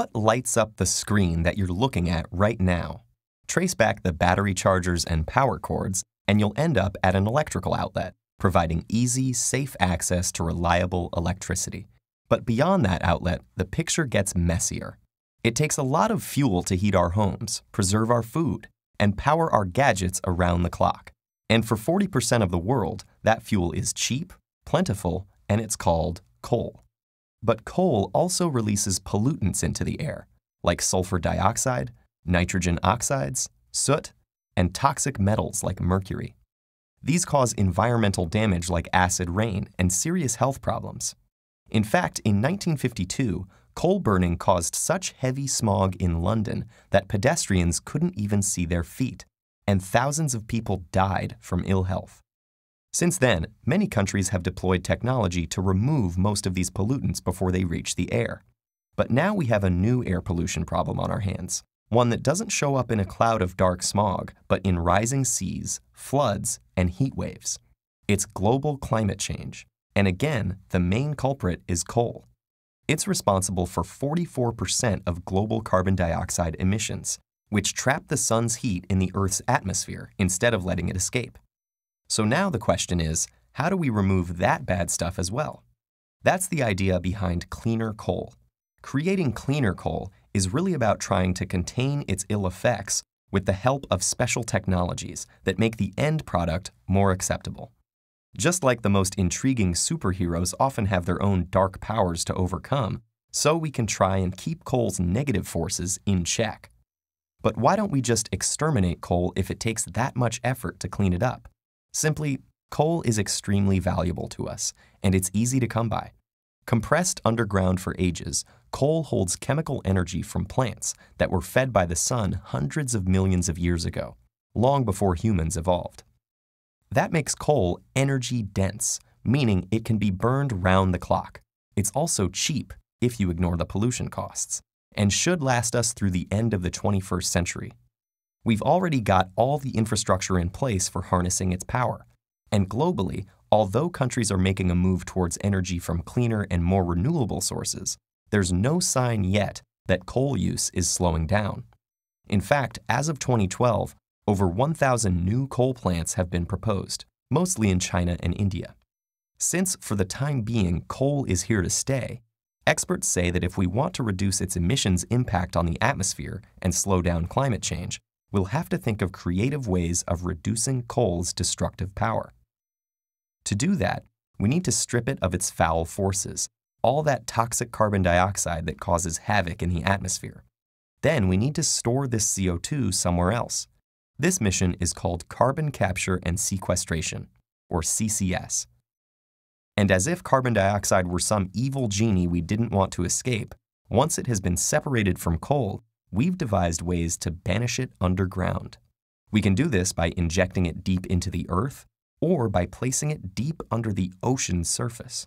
what lights up the screen that you're looking at right now? Trace back the battery chargers and power cords, and you'll end up at an electrical outlet, providing easy, safe access to reliable electricity. But beyond that outlet, the picture gets messier. It takes a lot of fuel to heat our homes, preserve our food, and power our gadgets around the clock. And for 40% of the world, that fuel is cheap, plentiful, and it's called coal. But coal also releases pollutants into the air, like sulfur dioxide, nitrogen oxides, soot, and toxic metals like mercury. These cause environmental damage like acid rain and serious health problems. In fact, in 1952, coal burning caused such heavy smog in London that pedestrians couldn't even see their feet, and thousands of people died from ill health. Since then, many countries have deployed technology to remove most of these pollutants before they reach the air. But now we have a new air pollution problem on our hands, one that doesn't show up in a cloud of dark smog, but in rising seas, floods, and heat waves. It's global climate change, and again, the main culprit is coal. It's responsible for 44% of global carbon dioxide emissions, which trap the sun's heat in the Earth's atmosphere instead of letting it escape. So now the question is, how do we remove that bad stuff as well? That's the idea behind cleaner coal. Creating cleaner coal is really about trying to contain its ill effects with the help of special technologies that make the end product more acceptable. Just like the most intriguing superheroes often have their own dark powers to overcome, so we can try and keep coal's negative forces in check. But why don't we just exterminate coal if it takes that much effort to clean it up? Simply, coal is extremely valuable to us, and it's easy to come by. Compressed underground for ages, coal holds chemical energy from plants that were fed by the sun hundreds of millions of years ago, long before humans evolved. That makes coal energy dense, meaning it can be burned round the clock. It's also cheap if you ignore the pollution costs, and should last us through the end of the 21st century. We've already got all the infrastructure in place for harnessing its power. And globally, although countries are making a move towards energy from cleaner and more renewable sources, there's no sign yet that coal use is slowing down. In fact, as of 2012, over 1,000 new coal plants have been proposed, mostly in China and India. Since, for the time being, coal is here to stay, experts say that if we want to reduce its emissions impact on the atmosphere and slow down climate change, we'll have to think of creative ways of reducing coal's destructive power. To do that, we need to strip it of its foul forces, all that toxic carbon dioxide that causes havoc in the atmosphere. Then we need to store this CO2 somewhere else. This mission is called Carbon Capture and Sequestration, or CCS. And as if carbon dioxide were some evil genie we didn't want to escape, once it has been separated from coal, we've devised ways to banish it underground. We can do this by injecting it deep into the earth or by placing it deep under the ocean's surface.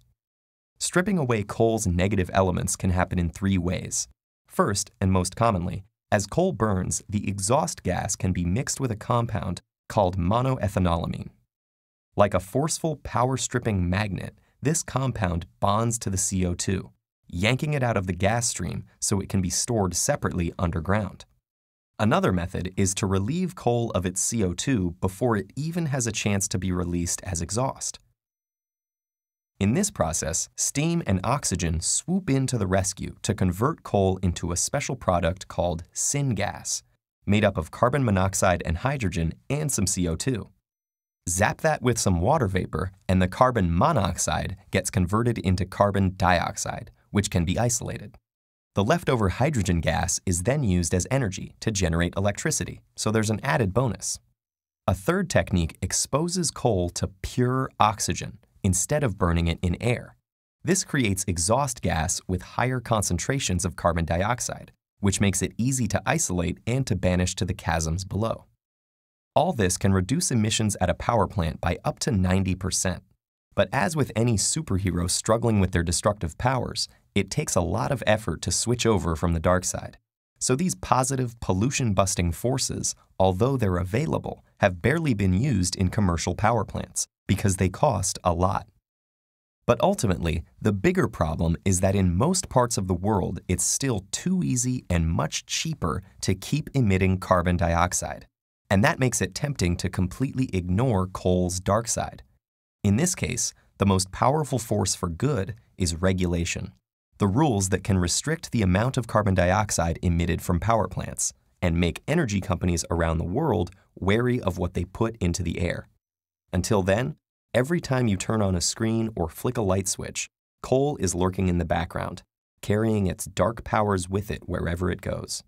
Stripping away coal's negative elements can happen in three ways. First, and most commonly, as coal burns, the exhaust gas can be mixed with a compound called monoethanolamine. Like a forceful power-stripping magnet, this compound bonds to the CO2, yanking it out of the gas stream so it can be stored separately underground. Another method is to relieve coal of its CO2 before it even has a chance to be released as exhaust. In this process, steam and oxygen swoop in to the rescue to convert coal into a special product called syngas, made up of carbon monoxide and hydrogen and some CO2. Zap that with some water vapor, and the carbon monoxide gets converted into carbon dioxide, which can be isolated. The leftover hydrogen gas is then used as energy to generate electricity, so there's an added bonus. A third technique exposes coal to pure oxygen instead of burning it in air. This creates exhaust gas with higher concentrations of carbon dioxide, which makes it easy to isolate and to banish to the chasms below. All this can reduce emissions at a power plant by up to 90%. But as with any superhero struggling with their destructive powers, it takes a lot of effort to switch over from the dark side. So these positive pollution-busting forces, although they're available, have barely been used in commercial power plants because they cost a lot. But ultimately, the bigger problem is that in most parts of the world, it's still too easy and much cheaper to keep emitting carbon dioxide. And that makes it tempting to completely ignore coal's dark side. In this case, the most powerful force for good is regulation. The rules that can restrict the amount of carbon dioxide emitted from power plants and make energy companies around the world wary of what they put into the air. Until then, every time you turn on a screen or flick a light switch, coal is lurking in the background, carrying its dark powers with it wherever it goes.